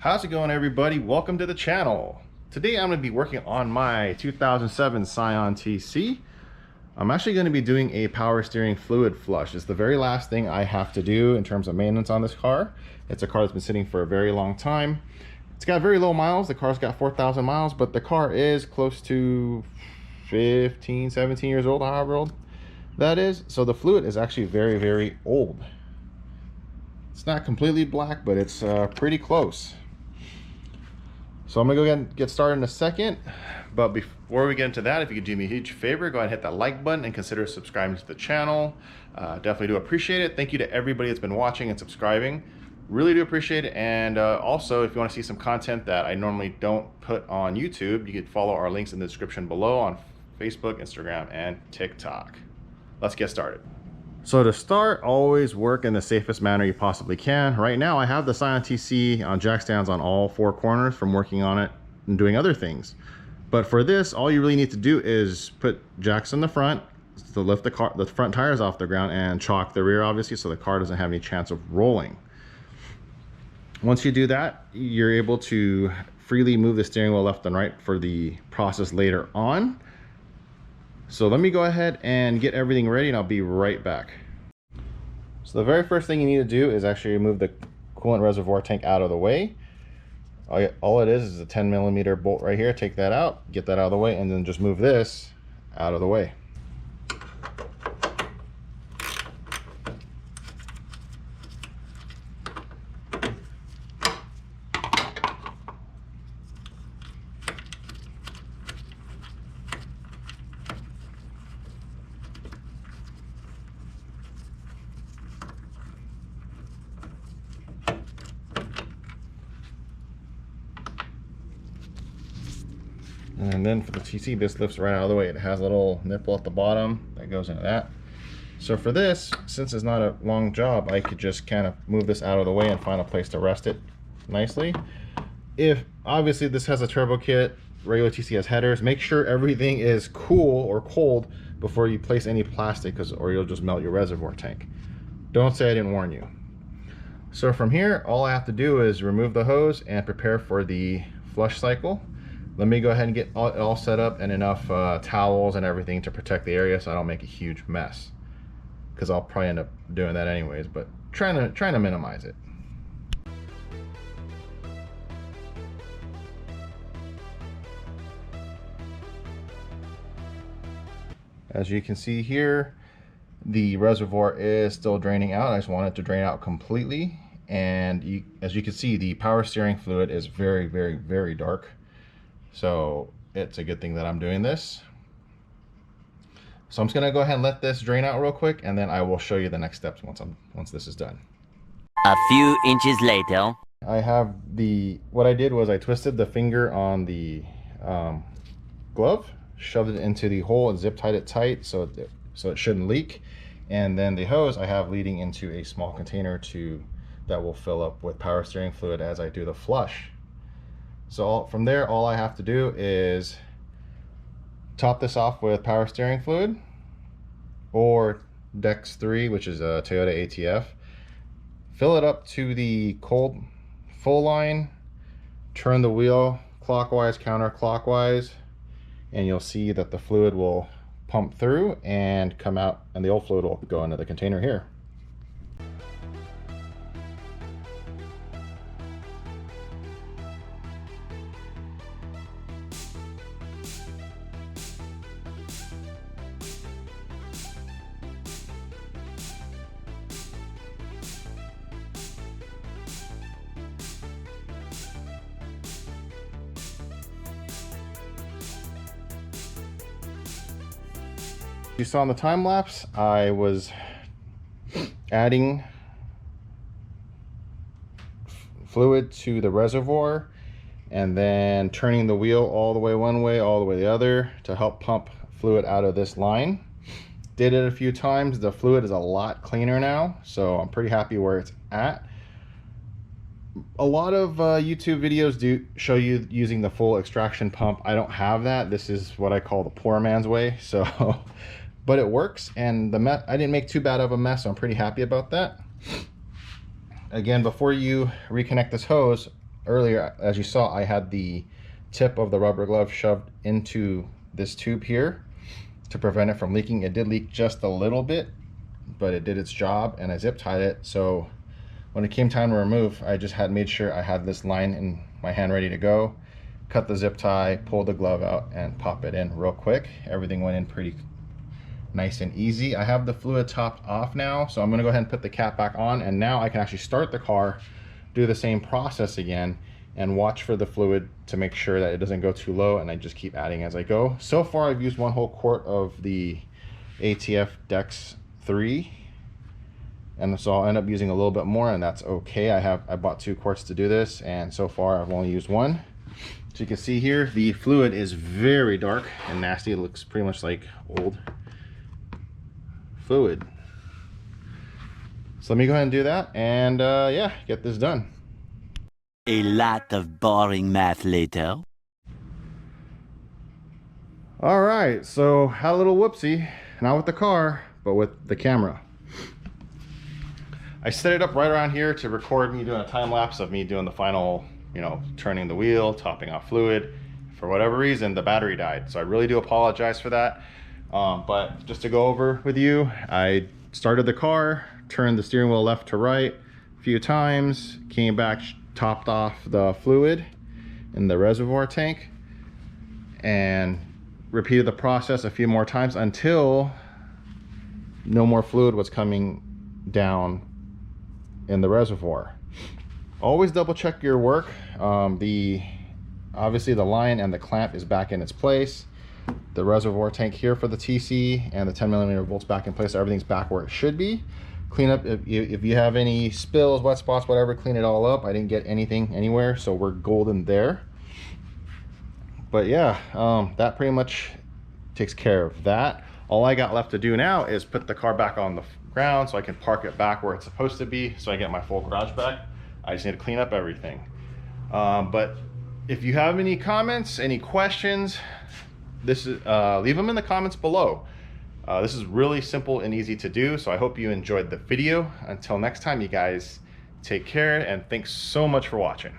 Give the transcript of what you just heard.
How's it going, everybody? Welcome to the channel. Today I'm going to be working on my 2007 Scion TC. I'm actually going to be doing a power steering fluid flush. It's the very last thing I have to do in terms of maintenance on this car. It's a car that's been sitting for a very long time. It's got very low miles. The car's got 4,000 miles, but the car is close to 15, 17 years old, however old that is. So the fluid is actually very, very old. It's not completely black, but it's pretty close. So I'm gonna go ahead and get started in a second, but before we get into that, if you could do me a huge favor, go ahead and hit that like button and consider subscribing to the channel. Definitely do appreciate it. Thank you to everybody that's been watching and subscribing. Really do appreciate it. And also, if you want to see some content that I normally don't put on YouTube, you can follow our links in the description below on Facebook, Instagram, and TikTok. Let's get started. So to start, always work in the safest manner you possibly can. Right now I have the Scion TC on jack stands on all four corners from working on it and doing other things. But for this, all you really need to do is put jacks in the front to lift the front tires off the ground, and chalk the rear, obviously, so the car doesn't have any chance of rolling. Once you do that, you're able to freely move the steering wheel left and right for the process later on. So let me go ahead and get everything ready and I'll be right back. So the very first thing you need to do is actually remove the coolant reservoir tank out of the way. All it is a 10mm bolt right here. Take that out, get that out of the way, and then just move this out of the way. And then for the TC, this lifts right out of the way. It has a little nipple at the bottom that goes into that. So for this, since it's not a long job, I could just kind of move this out of the way and find a place to rest it nicely. If obviously this has a turbo kit, regular TC has headers, make sure everything is cool or cold before you place any plastic, or you'll just melt your reservoir tank. Don't say I didn't warn you. So from here, all I have to do is remove the hose and prepare for the flush cycle. Let me go ahead and get it all set up and enough towels and everything to protect the area so I don't make a huge mess, because I'll probably end up doing that anyways, but trying to minimize it. As you can see here, the reservoir is still draining out. I just want it to drain out completely, and as you can see, the power steering fluid is very, very, very dark. So it's a good thing that I'm doing this. So I'm just gonna go ahead and let this drain out real quick, and then I will show you the next steps once this is done. A few inches later. I have what I did was I twisted the finger on the glove, shoved it into the hole and zip tied it tight so it shouldn't leak. And then the hose I have leading into a small container that will fill up with power steering fluid as I do the flush. So from there, all I have to do is top this off with power steering fluid or Dex 3, which is a Toyota ATF. Fill it up to the full line, turn the wheel clockwise, counterclockwise, and you'll see that the fluid will pump through and come out, and the old fluid will go into the container here. You saw in the time lapse, I was adding fluid to the reservoir and then turning the wheel all the way one way, all the way the other to help pump fluid out of this line. Did it a few times. The fluid is a lot cleaner now, so I'm pretty happy where it's at. A lot of YouTube videos do show you using the full extraction pump. I don't have that. This is what I call the poor man's way. So but it works, and I didn't make too bad of a mess, so I'm pretty happy about that. Again, before you reconnect this hose, earlier, as you saw, I had the tip of the rubber glove shoved into this tube here to prevent it from leaking. It did leak just a little bit, but it did its job, and I zip tied it. So when it came time to remove, I just had made sure I had this line in my hand ready to go, cut the zip tie, pull the glove out, and pop it in real quick. Everything went in pretty nice and easy. I have the fluid topped off now, so I'm gonna go ahead and put the cap back on, and now I can actually start the car, do the same process again, and watch for the fluid to make sure that it doesn't go too low, and I just keep adding as I go. So far I've used 1 whole quart of the ATF Dex 3, and so I'll end up using a little bit more, and that's okay. I bought 2 quarts to do this, and so far I've only used 1. So you can see here the fluid is very dark and nasty. It looks pretty much like old fluid. So let me go ahead and do that, and yeah, get this done. A lot of boring math later. All right, so had a little whoopsie, not with the car, but with the camera. I set it up right around here to record me doing a time lapse of me doing the final, you know, turning the wheel, topping off fluid. For whatever reason, the battery died. So I really do apologize for that. But just to go over with you, I started the car, turned the steering wheel left to right a few times, came back, topped off the fluid in the reservoir tank, and repeated the process a few more times until no more fluid was coming down in the reservoir. Always double check your work. Obviously the line and the clamp is back in its place. The reservoir tank here for the TC and the 10mm bolts back in place. So everything's back where it should be. Clean up if you have any spills, wet spots, whatever, clean it all up. I didn't get anything anywhere, so we're golden there. But yeah, that pretty much takes care of that. All I got left to do now is put the car back on the ground so I can park it back where it's supposed to be, so I get my full garage back. I just need to clean up everything. But if you have any comments, any questions, leave them in the comments below. This is really simple and easy to do, so I hope you enjoyed the video. Until next time, you guys take care, and thanks so much for watching.